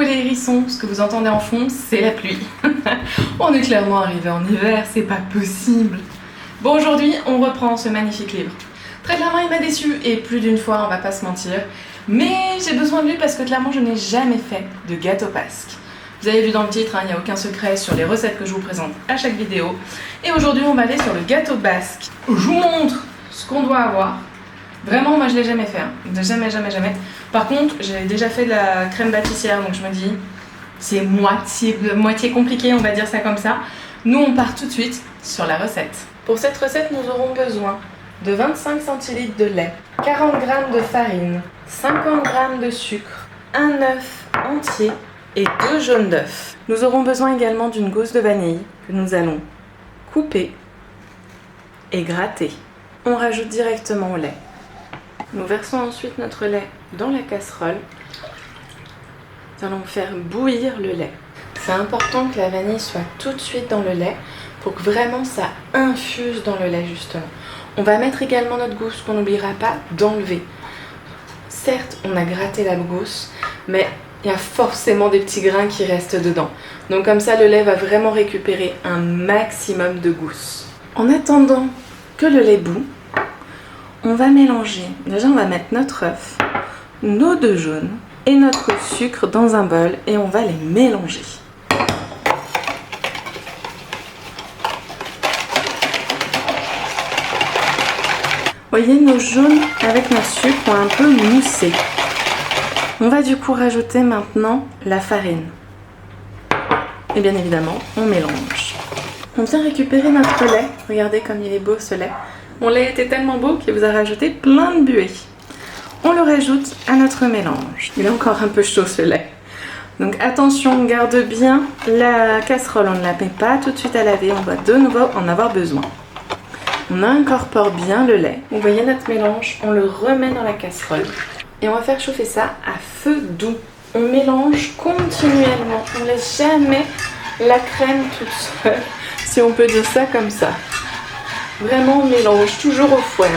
les hérissons, ce que vous entendez en fond, c'est la pluie. On est clairement arrivé en hiver, c'est pas possible. Bon, aujourd'hui, on reprend ce magnifique livre. Très clairement, il m'a déçu, et plus d'une fois, on va pas se mentir. Mais j'ai besoin de lui parce que clairement, je n'ai jamais fait de gâteau basque. Vous avez vu dans le titre, il n'y a aucun secret sur les recettes que je vous présente à chaque vidéo. Et aujourd'hui, on va aller sur le gâteau basque. Je vous montre ce qu'on doit avoir. Vraiment, moi, je l'ai jamais fait. Jamais. Par contre, j'ai déjà fait de la crème pâtissière, donc je me dis, c'est moitié compliqué, on va dire ça comme ça. Nous, on part tout de suite sur la recette. Pour cette recette, nous aurons besoin de 25 cl de lait, 40 g de farine, 50 g de sucre, un œuf entier et 2 jaunes d'œufs. Nous aurons besoin également d'une gousse de vanille que nous allons couper et gratter. On rajoute directement au lait. Nous versons ensuite notre lait dans la casserole. Nous allons faire bouillir le lait. C'est important que la vanille soit tout de suite dans le lait pour que vraiment ça infuse dans le lait justement. On va mettre également notre gousse qu'on n'oubliera pas d'enlever. Certes, on a gratté la gousse, mais il y a forcément des petits grains qui restent dedans. Donc comme ça, le lait va vraiment récupérer un maximum de gousse. En attendant que le lait bout, on va mélanger. Déjà, on va mettre notre œuf, nos 2 jaunes et notre sucre dans un bol et on va les mélanger. Voyez, nos jaunes avec notre sucre ont un peu moussé. On va du coup rajouter maintenant la farine. Et bien évidemment, on mélange. On vient récupérer notre lait. Regardez comme il est beau ce lait. Mon lait était tellement beau qu'il vous a rajouté plein de buées. On le rajoute à notre mélange. Il est encore un peu chaud ce lait. Donc attention, on garde bien la casserole. On ne la met pas tout de suite à laver. On va de nouveau en avoir besoin. On incorpore bien le lait. Vous voyez notre mélange, on le remet dans la casserole. Et on va faire chauffer ça à feu doux. On mélange continuellement. On ne laisse jamais la crème toute seule, si on peut dire ça comme ça. Vraiment, on mélange toujours au fouet.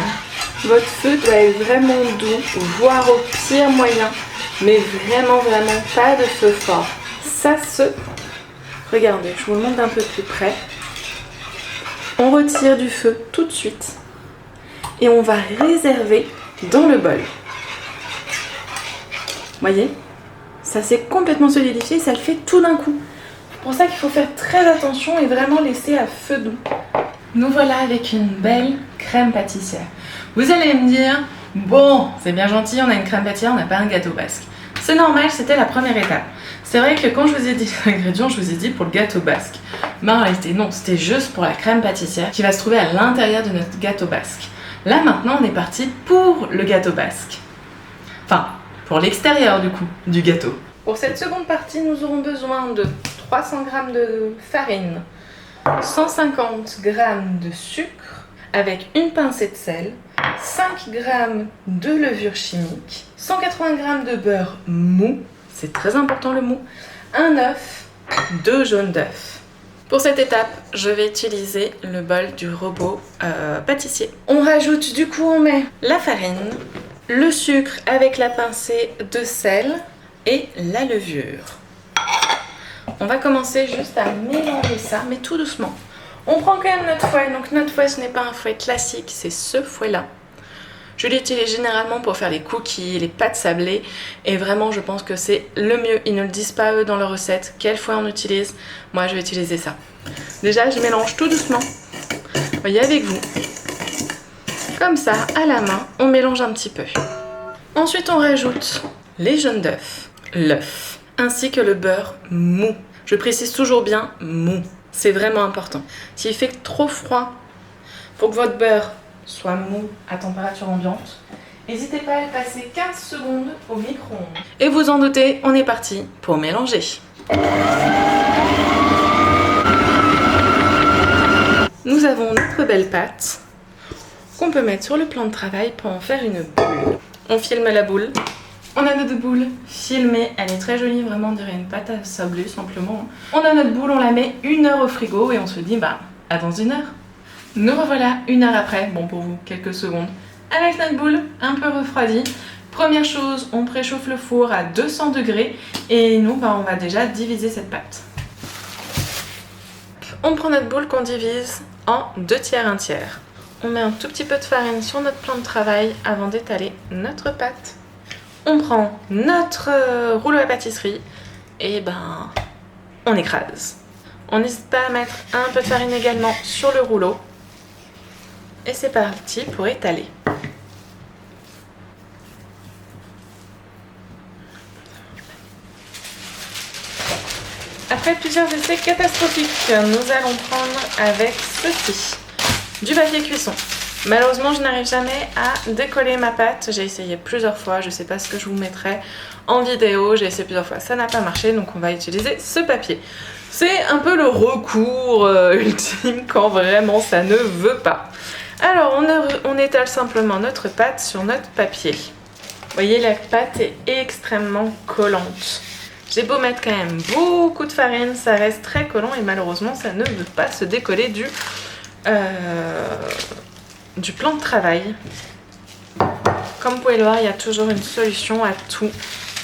Votre feu doit être vraiment doux, voire au pire moyen. Mais vraiment pas de feu fort. Ça se... Regardez, je vous le montre d'un peu plus près. On retire du feu tout de suite. Et on va réserver dans le bol. Voyez, ça s'est complètement solidifié, ça le fait tout d'un coup. C'est pour ça qu'il faut faire très attention et vraiment laisser à feu doux. Nous voilà avec une belle crème pâtissière. Vous allez me dire, bon, c'est bien gentil, on a une crème pâtissière, on n'a pas un gâteau basque. C'est normal, c'était la première étape. C'est vrai que quand je vous ai dit l'ingrédient, je vous ai dit pour le gâteau basque. Mais en réalité, non, c'était juste pour la crème pâtissière qui va se trouver à l'intérieur de notre gâteau basque. Là, maintenant, on est parti pour le gâteau basque. Enfin, pour l'extérieur du coup, du gâteau. Pour cette seconde partie, nous aurons besoin de 300 g de farine, 150 g de sucre avec une pincée de sel, 5 g de levure chimique, 180 g de beurre mou, c'est très important le mou, un œuf, 2 jaunes d'œufs. Pour cette étape, je vais utiliser le bol du robot pâtissier. On rajoute, du coup, on met la farine, le sucre avec la pincée de sel et la levure. On va commencer juste à mélanger ça, mais tout doucement. On prend quand même notre fouet, donc notre fouet ce n'est pas un fouet classique, c'est ce fouet-là. Je l'utilise généralement pour faire les cookies, les pâtes sablées, et vraiment je pense que c'est le mieux. Ils ne le disent pas eux dans leur recette, quel fouet on utilise. Moi je vais utiliser ça. Déjà je mélange tout doucement, voyez avec vous. Comme ça, à la main, on mélange un petit peu. Ensuite on rajoute les jaunes d'œufs, l'œuf, ainsi que le beurre mou. Je précise toujours bien mou. C'est vraiment important. S'il fait trop froid, pour que votre beurre soit mou à température ambiante, n'hésitez pas à le passer 15 secondes au micro-ondes. Et vous en doutez, on est parti pour mélanger. Nous avons notre belle pâte qu'on peut mettre sur le plan de travail pour en faire une boule. On filme la boule. On a notre boule filmée, elle est très jolie, vraiment on dirait une pâte à sabler simplement. On a notre boule, on la met 1 heure au frigo et on se dit bah à dans 1 heure. Nous revoilà 1 heure après, bon pour vous quelques secondes, avec notre boule un peu refroidie Première chose, on préchauffe le four à 200 degrés et nous, on va déjà diviser cette pâte. On prend notre boule qu'on divise en 2 tiers, 1 tiers. On met un tout petit peu de farine sur notre plan de travail avant d'étaler notre pâte. On prend notre rouleau à pâtisserie et on écrase. On n'hésite pas à mettre un peu de farine également sur le rouleau. Et c'est parti pour étaler. Après plusieurs essais catastrophiques, nous allons prendre avec ceci, du papier cuisson. Malheureusement, je n'arrive jamais à décoller ma pâte. J'ai essayé plusieurs fois, je ne sais pas ce que je vous mettrai en vidéo. J'ai essayé plusieurs fois, ça n'a pas marché, donc on va utiliser ce papier. C'est un peu le recours ultime quand vraiment ça ne veut pas. Alors, on étale simplement notre pâte sur notre papier. Vous voyez, la pâte est extrêmement collante. J'ai beau mettre quand même beaucoup de farine, ça reste très collant et malheureusement, ça ne veut pas se décoller du plan de travail. Comme vous pouvez le voir, il y a toujours une solution à tout.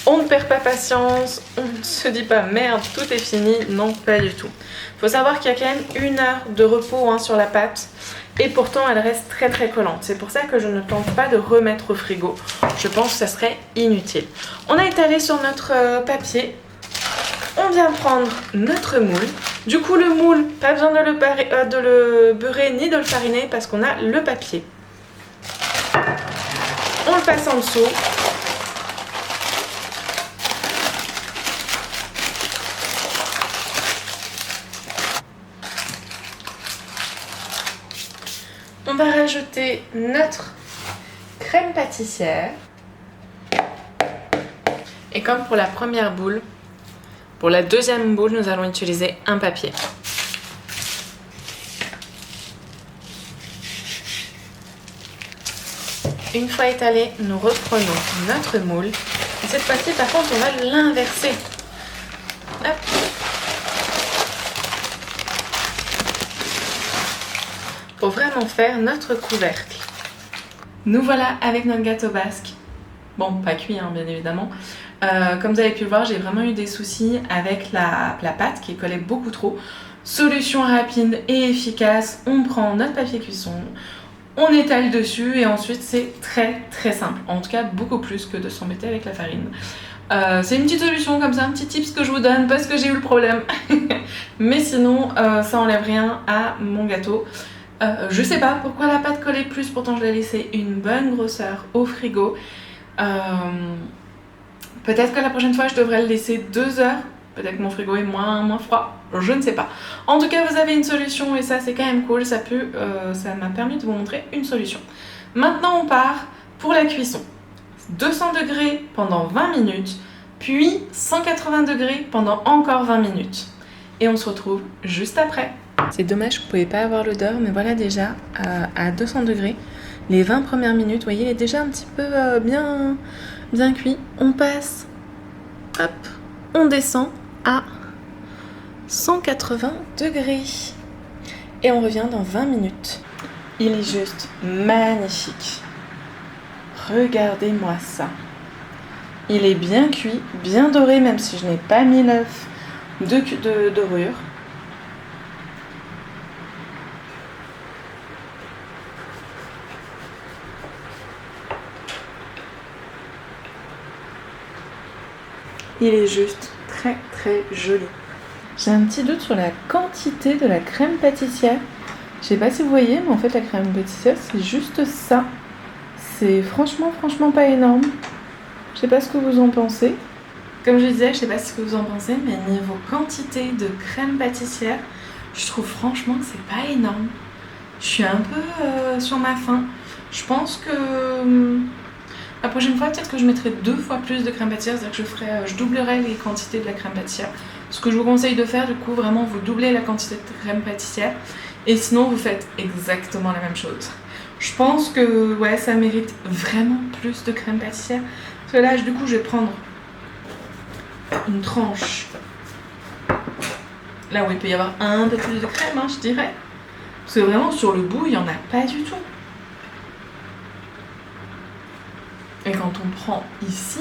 On ne perd pas patience, on ne se dit pas merde, tout est fini. Non, pas du tout. Il faut savoir qu'il y a quand même 1 heure de repos sur la pâte et pourtant elle reste très très collante. C'est pour ça que je ne tente pas de remettre au frigo. Je pense que ça serait inutile. On a étalé sur notre papier. On vient prendre notre moule. Du coup, le moule, pas besoin de le beurrer ni de le fariner parce qu'on a le papier. On le passe en dessous. On va rajouter notre crème pâtissière. Et comme pour la première boule, pour la deuxième boule, nous allons utiliser un papier. Une fois étalé, nous reprenons notre moule. Et cette fois-ci, par contre, on va l'inverser. Hop. Pour vraiment faire notre couvercle. Nous voilà avec notre gâteau basque. Bon, pas cuit, bien évidemment. Comme vous avez pu le voir, j'ai vraiment eu des soucis avec la pâte qui collait beaucoup trop. Solution rapide et efficace, on prend notre papier cuisson, on étale dessus et ensuite c'est très très simple. En tout cas, beaucoup plus que de s'embêter avec la farine. C'est une petite solution comme ça, un petit tips que je vous donne parce que j'ai eu le problème. Mais sinon, ça enlève rien à mon gâteau. Je sais pas pourquoi la pâte collait plus, pourtant je l'ai laissé une bonne grosseur au frigo. Peut-être que la prochaine fois je devrais le laisser 2 heures. Peut-être que mon frigo est moins froid, je ne sais pas. En tout cas, vous avez une solution et ça c'est quand même cool, ça m'a permis de vous montrer une solution. Maintenant on part pour la cuisson. 200 degrés pendant 20 minutes, puis 180 degrés pendant encore 20 minutes. Et on se retrouve juste après. C'est dommage que vous ne pouvez pas avoir l'odeur, mais voilà déjà à 200 degrés, les 20 premières minutes, vous voyez, il est déjà un petit peu bien cuit. On passe, hop, on descend à 180 degrés. Et on revient dans 20 minutes. Il est juste magnifique. Regardez-moi ça. Il est bien cuit, bien doré, même si je n'ai pas mis l'œuf de dorure. Il est juste très très joli. J'ai un petit doute sur la quantité de la crème pâtissière. Je sais pas si vous voyez, mais en fait la crème pâtissière c'est juste ça. C'est franchement pas énorme. Je sais pas ce que vous en pensez. Comme je disais, je sais pas ce que vous en pensez, mais niveau quantité de crème pâtissière, je trouve franchement que c'est pas énorme. Je suis un peu sur ma faim. Je pense que la prochaine fois, peut-être que je mettrai 2 fois plus de crème pâtissière, c'est-à-dire que je doublerai les quantités de la crème pâtissière. Ce que je vous conseille de faire, du coup, vraiment, vous doublez la quantité de crème pâtissière et sinon, vous faites exactement la même chose. Je pense que ouais, ça mérite vraiment plus de crème pâtissière. Parce que là, du coup, je vais prendre une tranche. Là où il peut y avoir un peu plus de crème, je dirais. Parce que vraiment, sur le bout, il n'y en a pas du tout. Et quand quand on prend ici,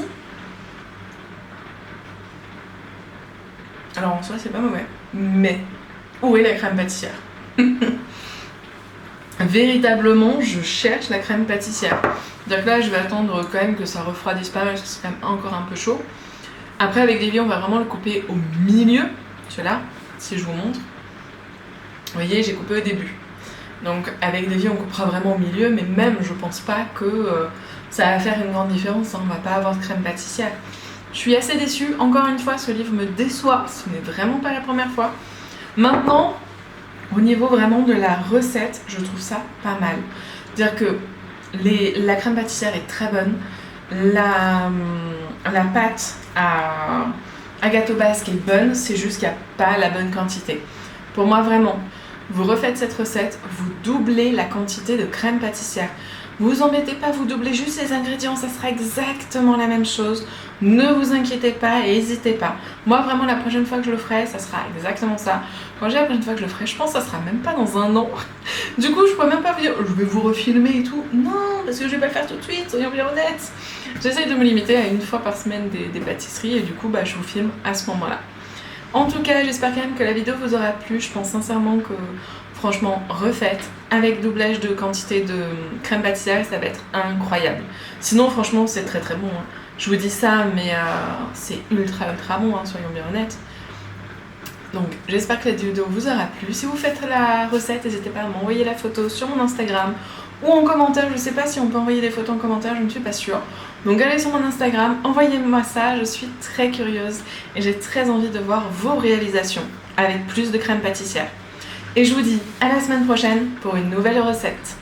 alors en soi c'est pas mauvais, mais où est la crème pâtissière? Véritablement, je cherche la crème pâtissière. Donc là, je vais attendre quand même que ça refroidisse pas mal parce que c'est quand même encore un peu chaud. Après, avec Davy, on va vraiment le couper au milieu. Celui-là, si je vous montre. Vous voyez, j'ai coupé au début. Donc avec Davy, on coupera vraiment au milieu, mais même, je pense pas que ça va faire une grande différence. Hein. On va pas avoir de crème pâtissière. Je suis assez déçue. Encore une fois, ce livre me déçoit. Ce n'est vraiment pas la première fois. Maintenant, au niveau vraiment de la recette, je trouve ça pas mal. C'est-à-dire que la crème pâtissière est très bonne. La pâte à gâteau basque est bonne, c'est juste qu'il n'y a pas la bonne quantité. Pour moi, vraiment, vous refaites cette recette, vous doublez la quantité de crème pâtissière. Vous vous embêtez pas, vous doublez juste les ingrédients, ça sera exactement la même chose. Ne vous inquiétez pas et n'hésitez pas. Moi, vraiment, la prochaine fois que je le ferai, ça sera exactement ça. Quand j'ai la prochaine fois que je le ferai, je pense que ça sera même pas dans un an. Du coup, je pourrais même pas vous dire, je vais vous refilmer et tout. Non, parce que je vais pas le faire tout de suite, soyons bien honnêtes. J'essaye de me limiter à une fois par semaine des pâtisseries et du coup, je vous filme à ce moment-là. En tout cas, j'espère quand même que la vidéo vous aura plu. Je pense sincèrement que, franchement, refaite avec doublage de quantité de crème pâtissière, ça va être incroyable. Sinon, franchement, c'est très très bon. Hein. Je vous dis ça, mais c'est ultra bon, hein, soyons bien honnêtes. Donc, j'espère que la vidéo vous aura plu. Si vous faites la recette, n'hésitez pas à m'envoyer la photo sur mon Instagram ou en commentaire. Je sais pas si on peut envoyer des photos en commentaire, je ne suis pas sûre. Donc allez sur mon Instagram, envoyez-moi ça, je suis très curieuse et j'ai très envie de voir vos réalisations avec plus de crème pâtissière. Et je vous dis à la semaine prochaine pour une nouvelle recette.